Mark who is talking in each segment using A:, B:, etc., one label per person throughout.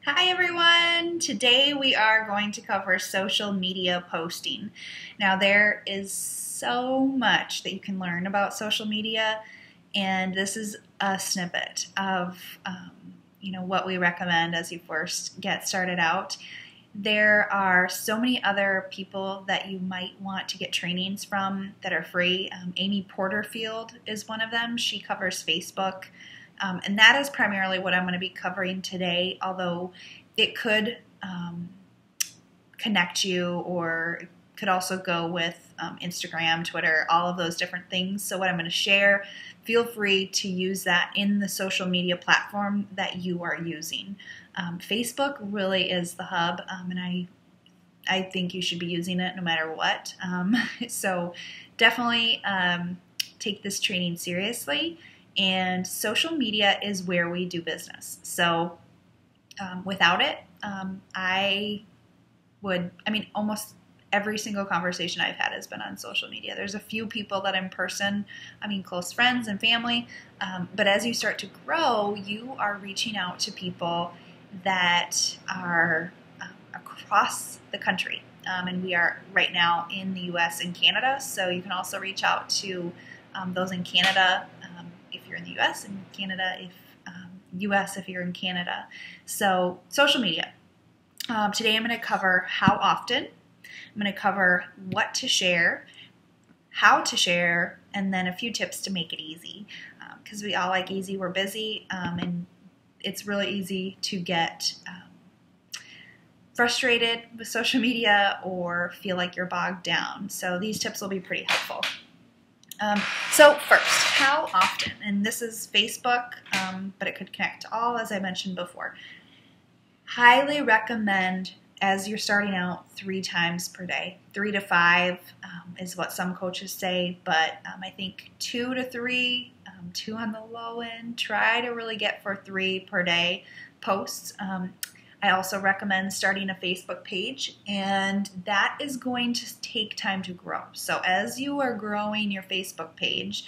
A: Hi everyone! Today we are going to cover social media posting. Now there is so much that you can learn about social media, and this is a snippet of what we recommend as you first get started out. There are so many other people that you might want to get trainings from that are free. Amy Porterfield is one of them. She covers Facebook. And that is primarily what I'm going to be covering today, although it could connect you, or could also go with Instagram, Twitter, all of those different things. So what I'm going to share, feel free to use that in the social media platform that you are using. Facebook really is the hub, and I think you should be using it no matter what. So definitely take this training seriously. And social media is where we do business. So without it, almost every single conversation I've had has been on social media. There's a few people that in person, close friends and family, but as you start to grow, you are reaching out to people that are across the country. And we are right now in the US and Canada, so you can also reach out to those in Canada if you're in the US, and Canada if US if you're in Canada. So social media. Today I'm going to cover how often, I'm going to cover what to share, how to share, and then a few tips to make it easy. Because we all like easy, we're busy, and it's really easy to get frustrated with social media or feel like you're bogged down. So these tips will be pretty helpful. So first, how often? And this is Facebook, but it could connect to all, as I mentioned before. Highly recommend, as you're starting out, 3 times per day. 3 to 5 is what some coaches say, but I think 2 to 3, 2 on the low end. Try to really get for 3 per day posts. I also recommend starting a Facebook page, and that is going to take time to grow. So as you are growing your Facebook page,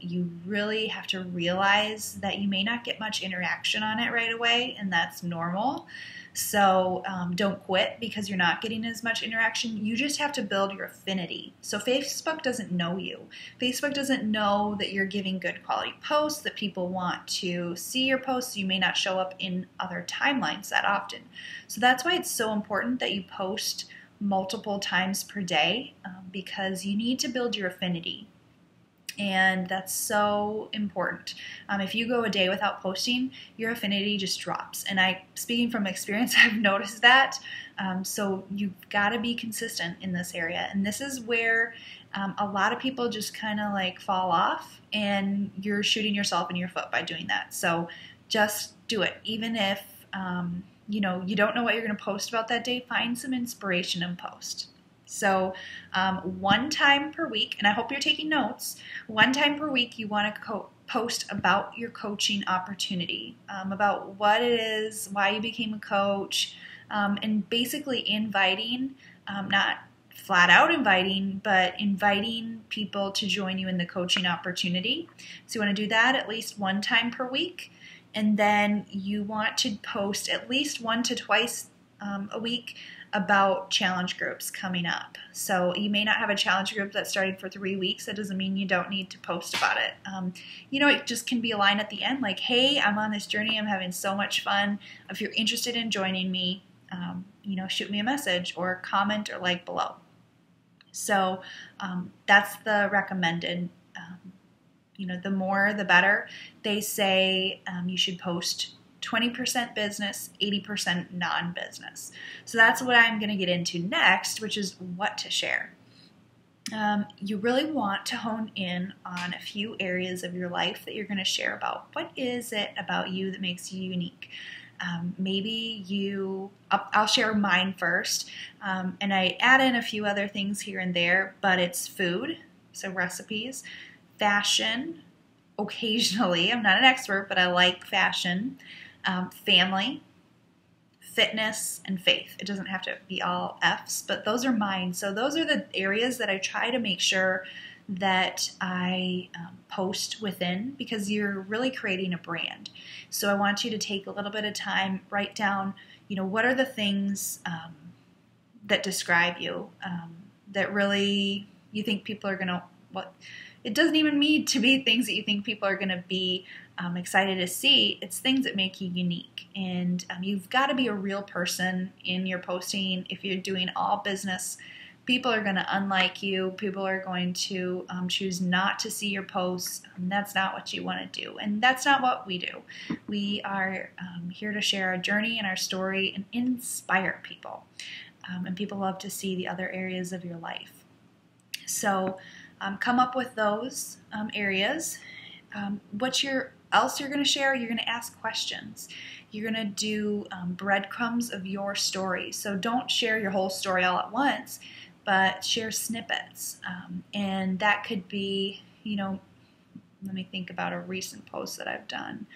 A: you really have to realize that you may not get much interaction on it right away, and that's normal. So don't quit because you're not getting as much interaction. You just have to build your affinity. So Facebook doesn't know you. Facebook doesn't know that you're giving good quality posts, that people want to see your posts. You may not show up in other timelines that often. So that's why it's so important that you post multiple times per day, because you need to build your affinity. And that's so important. If you go a day without posting, your affinity just drops. And speaking from experience, I've noticed that. So you've got to be consistent in this area. And this is where a lot of people just kind of like fall off, and you're shooting yourself in your foot by doing that. So just do it. Even if you don't know what you're going to post about that day, find some inspiration and post. So 1 time per week, and I hope you're taking notes, 1 time per week you want to post about your coaching opportunity, about what it is, why you became a coach, and basically inviting, not flat out inviting, but inviting people to join you in the coaching opportunity. So you want to do that at least 1 time per week, and then you want to post at least 1 to twice a week about challenge groups coming up. So you may not have a challenge group that started for 3 weeks. That doesn't mean you don't need to post about it. It just can be a line at the end like, hey, I'm on this journey. I'm having so much fun. If you're interested in joining me, shoot me a message or comment or like below. So that's the recommended. The more, the better. They say you should post 20% business, 80% non-business. So that's what I'm going to get into next, which is what to share. You really want to hone in on a few areas of your life that you're going to share about. What is it about you that makes you unique? I'll share mine first, and I add in a few other things here and there, but it's food, so recipes, fashion, occasionally, I'm not an expert, but I like fashion, family, fitness, and faith. It doesn't have to be all F's, but those are mine. So those are the areas that I try to make sure that I post within, because you're really creating a brand. So I want you to take a little bit of time, write down, what are the things that describe you, that really you think people are going to, it doesn't even need to be things that you think people are going to be excited to see. It's things that make you unique. And you've got to be a real person in your posting. If you're doing all business, people are going to unlike you. People are going to choose not to see your posts. That's not what you want to do. And that's not what we do. We are here to share our journey and our story and inspire people. And people love to see the other areas of your life. So come up with those areas. What else you're going to share? You're going to ask questions. You're going to do breadcrumbs of your story. So don't share your whole story all at once, but share snippets. And that could be, let me think about a recent post that I've done.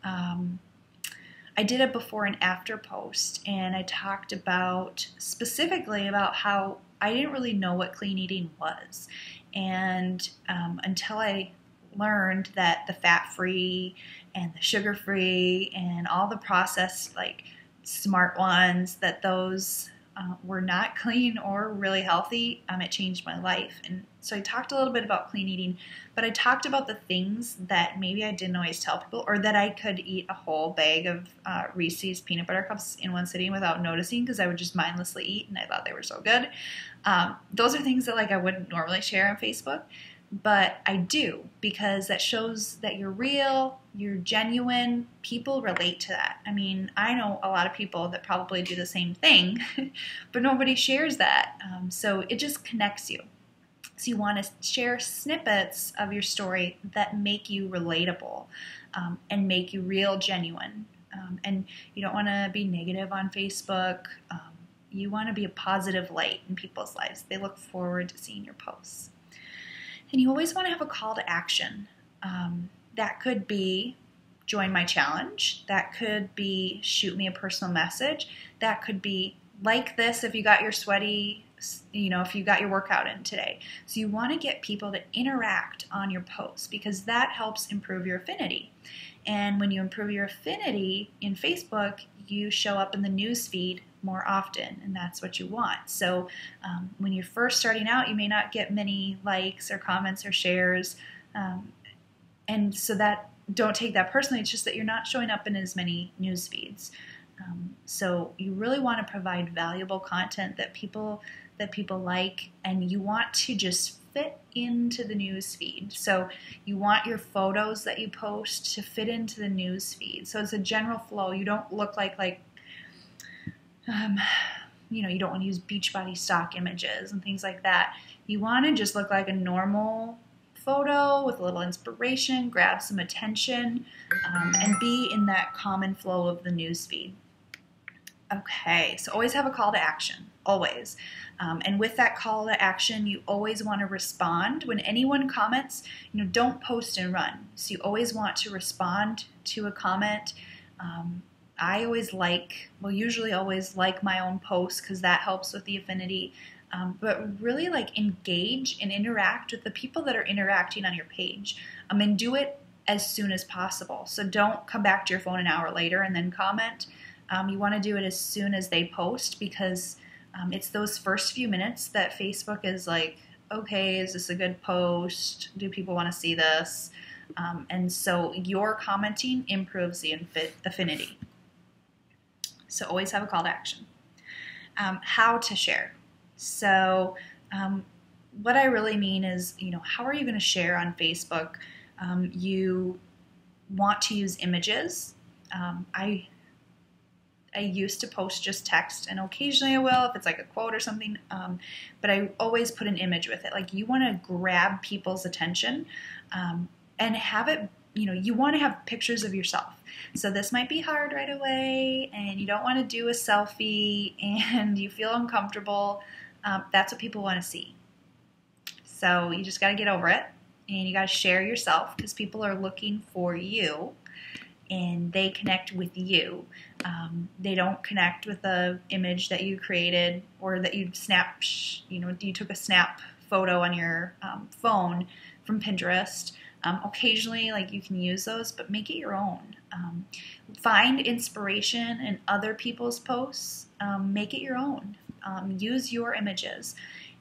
A: I did a before and after post, and I talked specifically about how I didn't really know what clean eating was. And until I learned that the fat-free and the sugar-free and all the processed, smart ones, that those were not clean or really healthy, it changed my life. And so I talked a little bit about clean eating, but I talked about the things that maybe I didn't always tell people, or that I could eat a whole bag of Reese's peanut butter cups in one sitting without noticing, because I would just mindlessly eat and I thought they were so good. Those are things that I wouldn't normally share on Facebook, but I do, because that shows that you're real, you're genuine. People relate to that. I mean, I know a lot of people that probably do the same thing, but nobody shares that. So it just connects you. So you want to share snippets of your story that make you relatable and make you real, genuine. And you don't want to be negative on Facebook. You want to be a positive light in people's lives. They look forward to seeing your posts. And you always want to have a call to action. That could be join my challenge. That could be shoot me a personal message. That could be like this if you got your if you got your workout in today. So you want to get people to interact on your posts, because that helps improve your affinity. And when you improve your affinity in Facebook, you show up in the news feed more often, and that's what you want. So when you're first starting out, you may not get many likes or comments or shares, and so that, don't take that personally. It's just that you're not showing up in as many news feeds. So you really want to provide valuable content that people like, and you want to just fit into the news feed. So you want your photos that you post to fit into the news feed. So it's a general flow. You don't look like you don't want to use Beachbody stock images and things like that. You want to just look like a normal photo with a little inspiration, grab some attention, and be in that common flow of the news feed. Okay, so always have a call to action, always. And with that call to action, you always want to respond. When anyone comments, don't post and run. So you always want to respond to a comment. I usually always like my own posts, because that helps with the affinity. But really engage and interact with the people that are interacting on your page. And do it as soon as possible. So don't come back to your phone an hour later and then comment. You want to do it as soon as they post, because it's those first few minutes that Facebook is like, okay, is this a good post? Do people want to see this? And so your commenting improves the affinity. So always have a call to action. How to share. So what I really mean is, how are you going to share on Facebook? You want to use images. I used to post just text, and occasionally I will if it's like a quote or something, but I always put an image with it. You want to grab people's attention and have it, you want to have pictures of yourself. So this might be hard right away, and you don't want to do a selfie, and you feel uncomfortable. That's what people want to see. So you just got to get over it, and you got to share yourself, because people are looking for you, and they connect with you. They don't connect with the image that you created, or that you you took a snap photo on your phone from Pinterest. Occasionally, like, you can use those, but make it your own. Find inspiration in other people's posts. Make it your own. Use your images.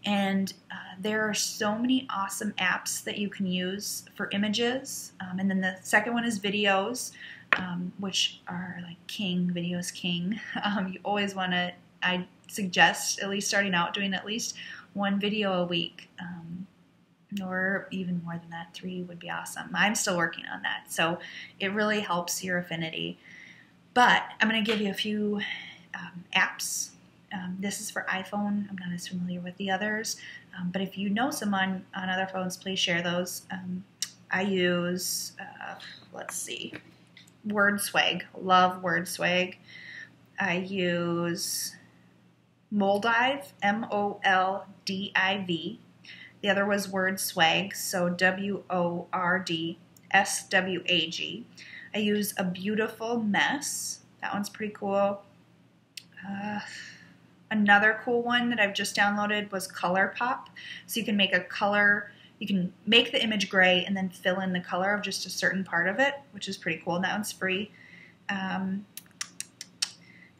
A: And there are so many awesome apps that you can use for images. And then the second one is videos, which are like king. Videos king. You always want to, I suggest at least starting out doing at least one video a week. Or even more than that, 3 would be awesome. I'm still working on that, so it really helps your affinity. But I'm going to give you a few apps. This is for iPhone. I'm not as familiar with the others, but if you know someone on other phones, please share those. I use, let's see, WordSwag. Love WordSwag. I use Moldive, MOLDIV. The other was WordSwag, so WORDSWAG. I use A Beautiful Mess. That one's pretty cool. Another cool one that I've just downloaded was ColourPop. So you can make a color, you can make the image gray and then fill in the color of just a certain part of it, which is pretty cool. And that one's free.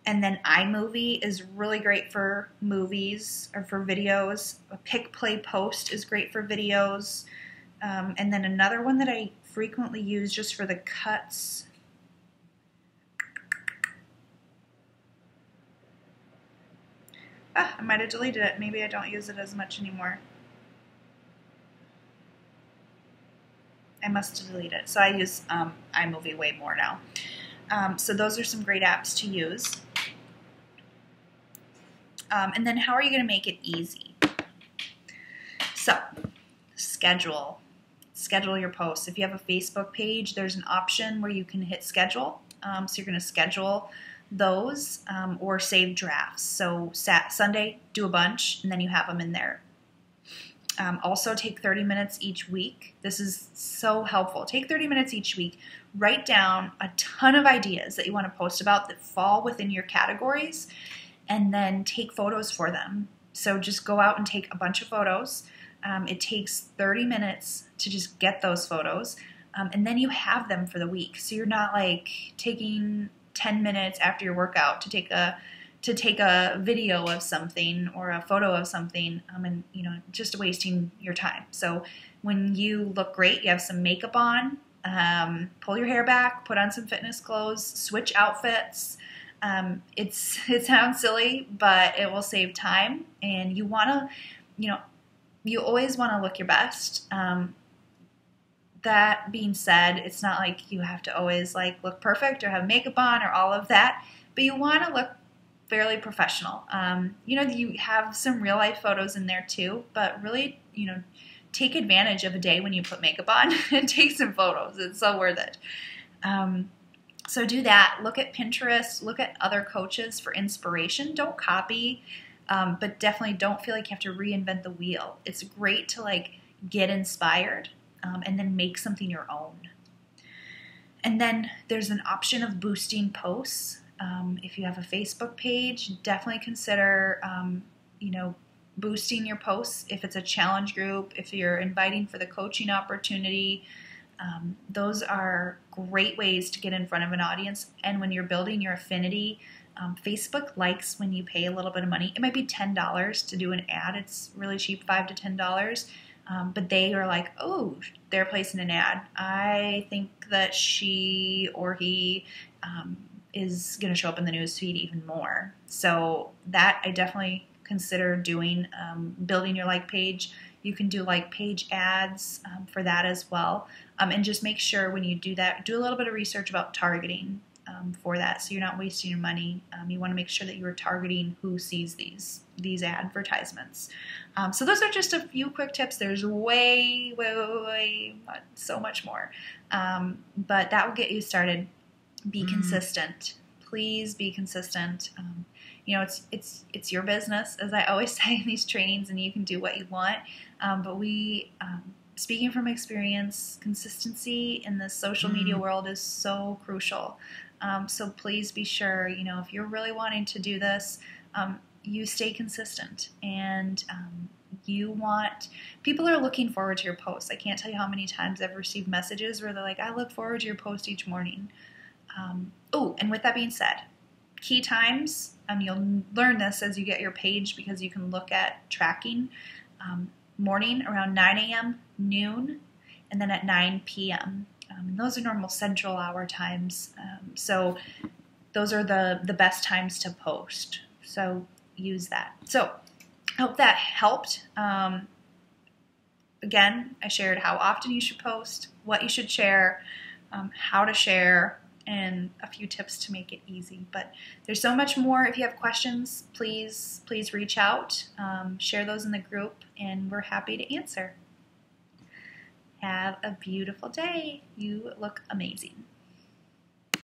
A: And then iMovie is really great for movies or for videos. A Pick, Play, Post is great for videos. And then another one that I frequently use just for the cuts. I might have deleted it. Maybe I don't use it as much anymore. I must have deleted it. So I use iMovie way more now. So those are some great apps to use. And then how are you going to make it easy? So schedule your posts. If you have a Facebook page, there's an option where you can hit schedule. So you're going to schedule those or save drafts. So Sunday, do a bunch, and then you have them in there. Also, take 30 minutes each week. This is so helpful. Take 30 minutes each week. Write down a ton of ideas that you want to post about that fall within your categories, and then take photos for them. So just go out and take a bunch of photos. It takes 30 minutes to just get those photos, and then you have them for the week. So you're not like taking 10 minutes after your workout to take a video of something or a photo of something, and just wasting your time. So when you look great, you have some makeup on, pull your hair back, put on some fitness clothes, switch outfits. It sounds silly, but it will save time, and you want to, you always want to look your best. That being said, it's not like you have to always look perfect or have makeup on or all of that, but you want to look fairly professional. You have some real life photos in there too, but really, take advantage of a day when you put makeup on and take some photos. It's so worth it. So do that. Look at Pinterest. Look at other coaches for inspiration. Don't copy, but definitely don't feel like you have to reinvent the wheel. It's great to get inspired and then make something your own. And then there's an option of boosting posts. If you have a Facebook page, definitely consider, boosting your posts. If it's a challenge group, if you're inviting for the coaching opportunity, those are great ways to get in front of an audience. And when you're building your affinity, Facebook likes when you pay a little bit of money. It might be $10 to do an ad. It's really cheap, $5 to $10. But they are like, oh, they're placing an ad. I think that she or he is going to show up in the newsfeed even more. So that I definitely consider doing, building your like page. You can do like page ads for that as well. And just make sure when you do that, do a little bit of research about targeting for that, so you're not wasting your money. You want to make sure that you're targeting who sees these advertisements. So those are just a few quick tips. There's way so much more, but that will get you started. Be consistent. Please be consistent. It's your business, as I always say in these trainings, and you can do what you want. But speaking from experience, consistency in the social media world is so crucial. So please be sure, if you're really wanting to do this, you stay consistent. And People are looking forward to your posts. I can't tell you how many times I've received messages where they're like, I look forward to your post each morning. And with that being said, key times, you'll learn this as you get your page because you can look at tracking. Morning around 9 a.m., noon, and then at 9 p.m. And those are normal Central Hour times. So those are the best times to post. So use that. So I hope that helped. Again, I shared how often you should post, what you should share, how to share, and a few tips to make it easy. But there's so much more. If you have questions, please reach out. Share those in the group, and we're happy to answer. Have a beautiful day. You look amazing.